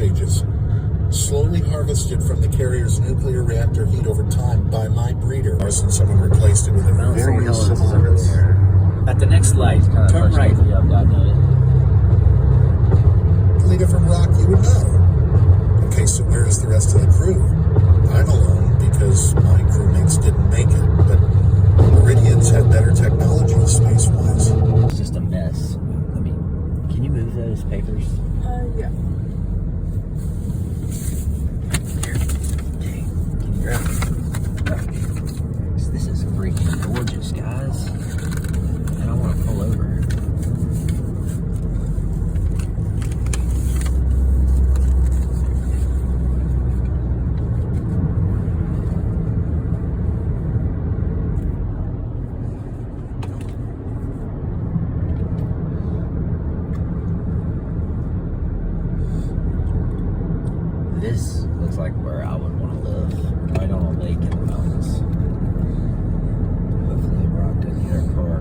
macrophages, slowly harvested from the carrier's nuclear reactor heat over time by my breeder. And someone replaced it with a very similar. At the next light, turn right. Leader from Rock, you would know. Okay, so where is the rest of the crew? I'm alone because my crewmates didn't make it, but Meridians had better technology space-wise. It's just a mess. Can you move those papers? Yeah. Here. Okay. Can you grab it? This is freaking gorgeous, guys. And I want to pull over. This looks like where I would want to live, right on a lake in the mountains. Hopefully Rock doesn't get our car.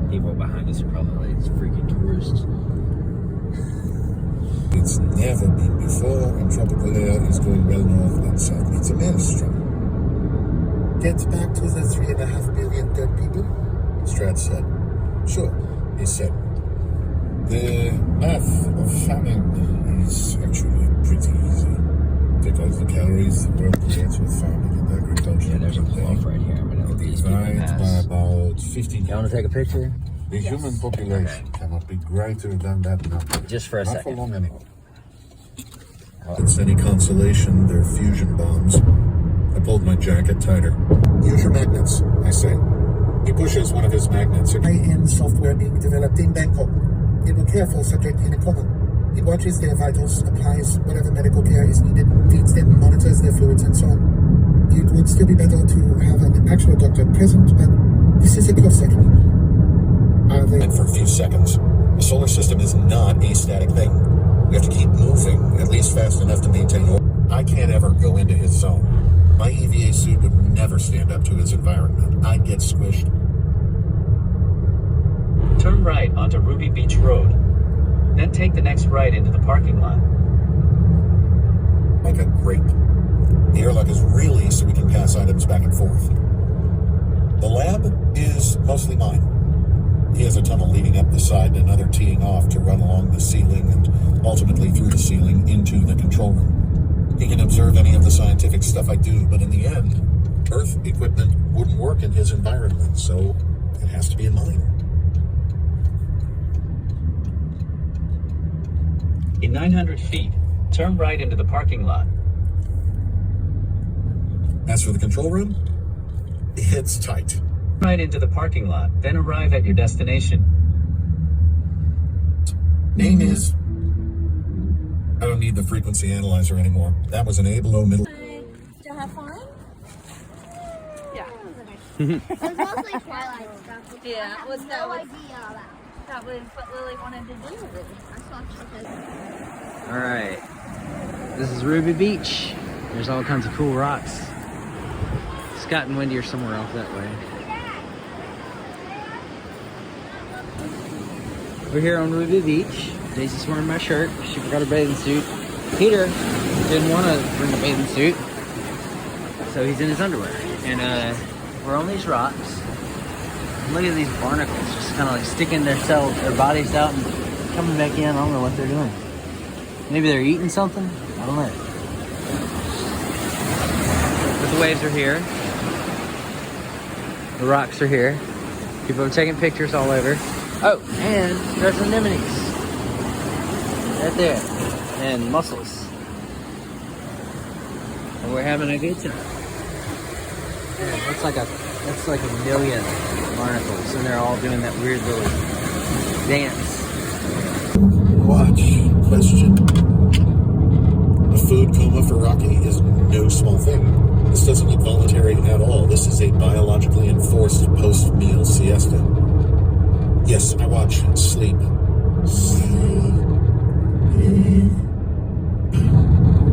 People behind us are probably like freaking tourists. It's never been before, and tropical air is going well north and south. It's a maelstrom. Get back to the 3.5 billion dead people? Strat said. Sure, he said. The math of famine is actually pretty easy. Take all the calories the world creates with farming and agriculture. Yeah, there's a bluff right here. I'm gonna these people Divide by pass. about 15. You want to take a picture? The human population cannot be greater than that number. Just for a Not second. for long anymore. It's any consolation, they're fusion bombs. I pulled my jacket tighter. Use your magnets, I say. He pushes one of his magnets. High-end software being developed in Bangkok. It will care for subject in a coma. It watches their vitals, applies whatever medical care is needed, feeds them, monitors their fluids, and so on. It would still be better to have an actual doctor present, but this is a close second. And for a few seconds, the solar system is not a static thing. We have to keep moving, at least fast enough to maintain order. I can't ever go into his zone. My EVA suit would never stand up to his environment. I'd get squished. Turn right onto Ruby Beach Road. Then take the next right into the parking lot. Like a grape. The airlock is really so we can pass items back and forth. The lab is mostly mine. He has a tunnel leading up the side and another teeing off to run along the ceiling and ultimately through the ceiling into the control room. He can observe any of the scientific stuff I do, but in the end, Earth equipment wouldn't work in his environment, so it has to be in mine. In 900 feet, turn right into the parking lot. As for the control room, it's tight. Right into the parking lot, then arrive at your destination. Name is... I don't need the frequency analyzer anymore. That was an A below middle. Still have fun? Yeah. It was mostly Twilight stuff. Yeah, I was had that no what- idea about. That was what Lily wanted to do with it. I saw chickens. All right. This is Ruby Beach. There's all kinds of cool rocks. Scott and Wendy are somewhere off that way. We're here on Ruby Beach. Daisy's wearing my shirt. She forgot her bathing suit. Peter didn't want to bring a bathing suit, so he's in his underwear. And we're on these rocks. Look at these barnacles just kind of like sticking their bodies out and coming back in. I don't know what they're doing. Maybe they're eating something? I don't know. But the waves are here. The rocks are here. People are taking pictures all over. Oh, and there's anemones. Right there. And mussels. And we're having a good time. Yeah, that's like a million barnacles, and they're all doing that weird little dance. Watch. Question. A food coma for Rocky is no small thing. This doesn't look voluntary at all. This is a biologically enforced post-meal siesta. Yes, I watch. Sleep.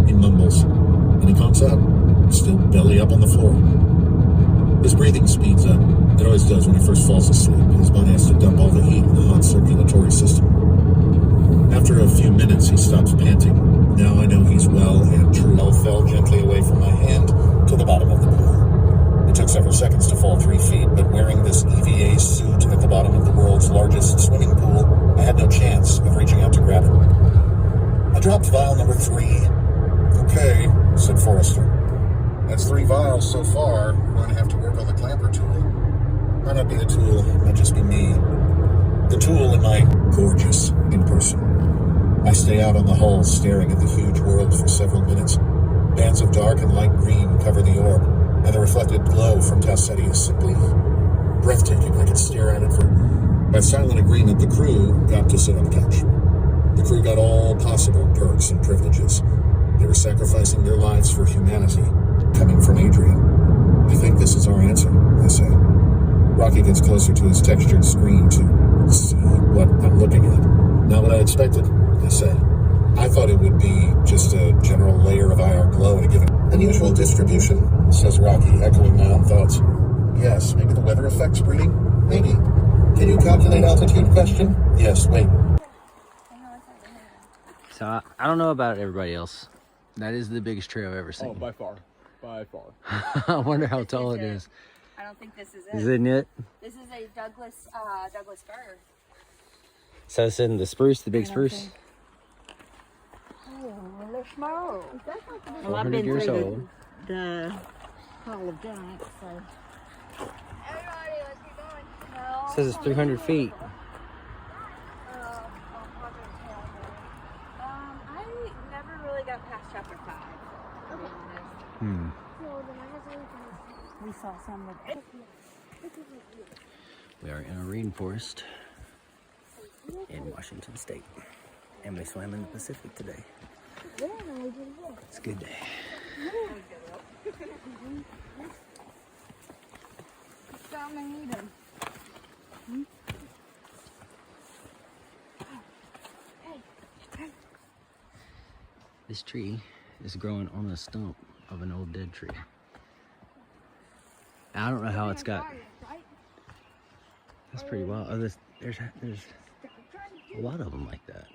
He mumbles, and he comes up, still belly up on the floor. His breathing speeds up. It always does when he first falls asleep. His body has to dump all the heat in the hot circulatory system. After a few minutes, he stops panting. Now I know he's well and true. I fell gently away from my hand to the bottom of the pool. It took several seconds to fall 3 feet, but wearing this EVA suit at the bottom of the world's largest swimming pool, I had no chance of reaching out to grab it. I dropped vial number 3. Okay, said Forrester. That's 3 vials so far. We're going to have to work on the clamper tool. Might not be the tool, it might just be me. The tool in my gorgeous in person. I stay out on the hull staring at the huge world for several minutes. Bands of dark and light green cover the orb, and the reflected glow from Tau Ceti is simply breathtaking. I could stare at it for... By silent agreement, the crew got to sit on the couch. The crew got all possible perks and privileges. They were sacrificing their lives for humanity, coming from Adrian. I think this is our answer, I say. Rocky gets closer to his textured screen to see what I'm looking at. Not what I expected, I say. I thought it would be just a general layer of IR glow at a given unusual distribution, says Rocky, echoing my own thoughts. Yes, maybe the weather effect's breeding? Maybe. Can you calculate altitude? Question? Yes, wait. So I don't know about everybody else. That is the biggest tree I've ever seen. Oh, by far. By far. I wonder how tall it is. I don't think this is it. Isn't it? This is a Douglas fir. So it's in the spruce, the big spruce. Holy smokes. Well, I've 400 been years through old. the Hall of Giants, so. Everybody, let's get going. No. It says it's 300 feet. I never really got past chapter 5, to be honest. We saw some of it. We are in a rainforest in Washington State. And we swam in the Pacific today. It's a good day. This tree is growing on the stump of an old dead tree. I don't know how it's got. That's pretty wild. Oh, there's a lot of them like that.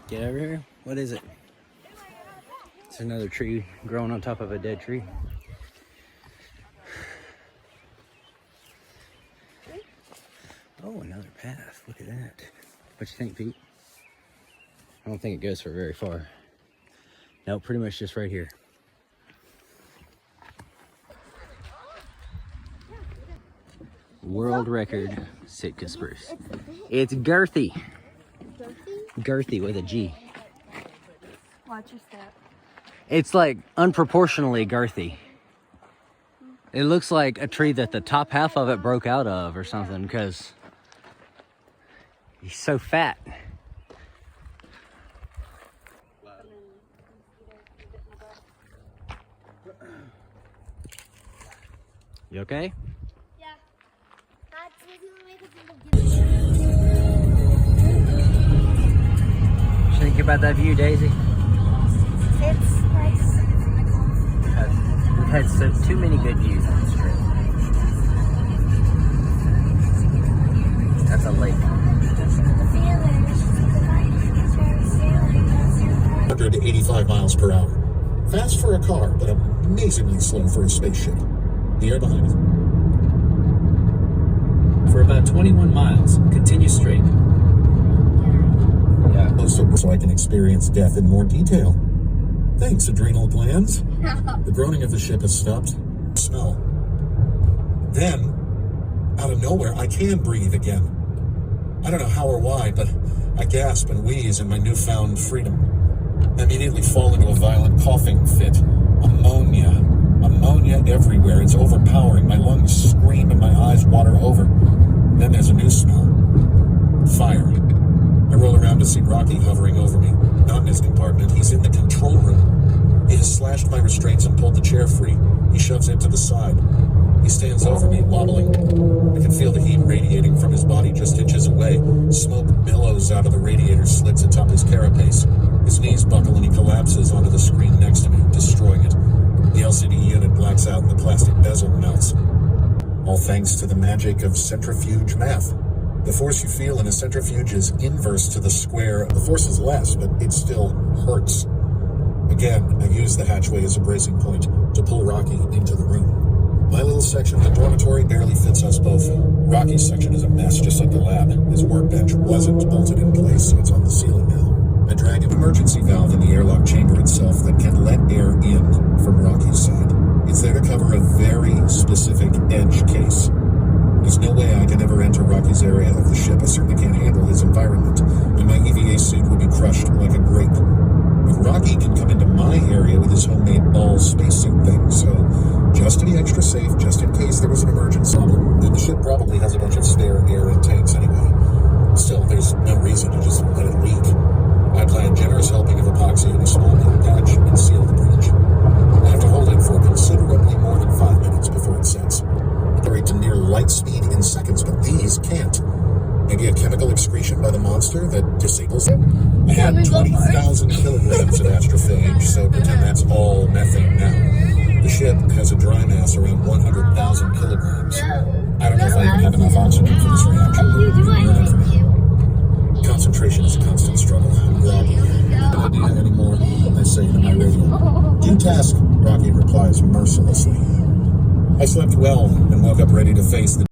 Get over here. What is it? It's another tree growing on top of a dead tree. Oh, another path. Look at that. What you think, Pete? I don't think it goes for very far. No, pretty much just right here. World record Sitka spruce. It's girthy. Girthy with a G. Watch your step. It's like unproportionally girthy. It looks like a tree that the top half of it broke out of or something because he's so fat. You okay? Yeah. That's the only way to think of What you think about that view, Daisy? It's nice. We've had too many good views on this trip. That's a lake. 185 miles per hour. Fast for a car, but amazingly slow for a spaceship. The air behind it. For about 21 miles, continue straight. Yeah. So I can experience death in more detail. Thanks, adrenal glands. The groaning of the ship has stopped. Smell. Then, out of nowhere, I can breathe again. I don't know how or why, but I gasp and wheeze in my newfound freedom. I immediately fall into a violent coughing fit. Ammonia everywhere. It's overpowering. My lungs scream and my eyes water over. Then there's a new smell. Fire. I roll around to see Rocky hovering over me. Not in his compartment. He's in the control He has slashed my restraints and pulled the chair free. He shoves it to the side. He stands over me, wobbling. I can feel the heat radiating from his body just inches away. Smoke billows out of the radiator slits atop his carapace. His knees buckle and he collapses onto the screen next to me, destroying it. The LCD unit blacks out and the plastic bezel melts. All thanks to the magic of centrifuge math. The force you feel in a centrifuge is inverse to the square. The force is less, but it still hurts. Again, I use the hatchway as a bracing point to pull Rocky into the room. My little section of the dormitory barely fits us both. Rocky's section is a mess, just like the lab. His workbench wasn't bolted in place, so it's on the ceiling now. I drag an emergency valve in the airlock chamber itself that can let air in from Rocky's side. It's there to cover a very specific edge case. There's no way I can ever enter Rocky's area of the ship. I certainly can't handle his environment, and my EVA suit would be crushed like a grape. But Rocky can come into my area with his homemade ball spacesuit thing, so just to be extra safe, just in case there was an emergency. And the ship probably has a bunch of spare air and tanks anyway. Still, there's no reason to just let it leak. I apply a generous helping of epoxy in a small metal patch and seal the breach. I have to hold it for considerably more than 5 minutes before it sets. Operate to near light speed in seconds, but these can't. Maybe a chemical excretion by the monster that disables it? I had 20,000 kilograms of astrophage, so pretend that's all methane now. The ship has a dry mass around 100,000 kilograms. I don't know if I even have enough oxygen for this reaction. Concentration is a constant struggle. I'm groggy. No idea anymore. I say into my radio. Do task, Rocky replies mercilessly. I slept well and woke up ready to face the